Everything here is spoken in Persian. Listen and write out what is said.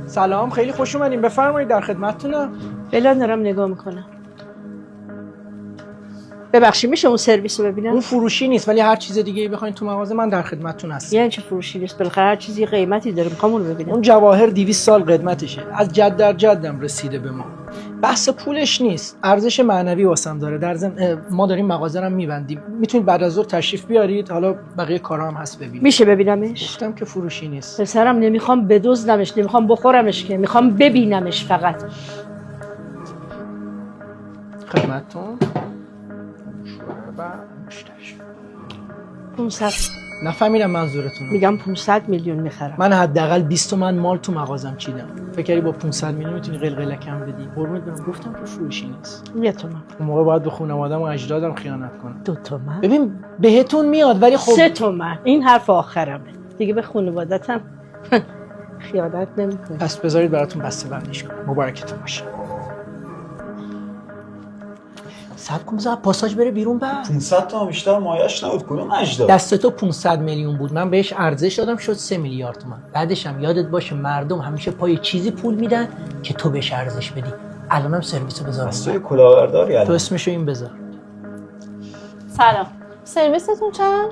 سلام، خیلی خوش اومدین. بفرمایید، در خدمتتونم. فعلا دارم نگاه میکنم. ببخشید میشه اون سرویس رو ببینم؟ اون فروشی نیست، ولی هر چیز دیگه بخواین تو مغازه من در خدمتتون هستم. یعنی چه فروشی نیست؟ بالاخره هر چیزی قیمتی داره، میخوام اون رو ببینم. اون جواهر 200 سال قدمتشه، از جد در جدم رسیده به ما. بحث پولش نیست، ارزش معنوی واسم داره. در ضمن ما داریم مغازه رو میبندیم، میتونید بعد از ظهر تشریف بیارید، حالا بقیه کارا هم هست ببینید. میشه ببینمش؟ گفتم که فروشی نیست. پسرم نمیخوام بدزدمش، نمیخوام بخورمش، که میخوام ببینمش فقط. خدمتتون. و مشتریش 500. نفهمیدم منظورتون. میگم 500 میلیون میخرم. من حداقل 20 تومن مال تو مغازم چیدم. فکر کردی با 500 میلیون میتونی قلقله کم بدی؟ قربونت برم، گفتم که فروشی نیست. 1 تومن. اون موقع باید به خانواده‌ام و اجدادم خیانت کنم. 2 تومن. ببین بهتون میاد، ولی خب 3 تومن. این حرف آخرمه دیگه. به خانوادتم خیانت نمیکنه. پس بذارید براتون بسته بندیش کنم. مبارکتون باشه. صبر کن بذار پاساژ بره بیرون. بعد 500 تومن بیشتر مایه‌اش نبود. کدوم اجدا؟ دست تو 500 میلیون بود، من بهش ارزش دادم شد 3 میلیارد تومان. بعدش هم یادت باشه مردم همیشه پای چیزی پول میدن که تو بهش ارزش بدی. الانم سرویسو بذار. پس توی کلاهبرداری الان. تو اسمشو این بذار. سلام، سرویستون چند؟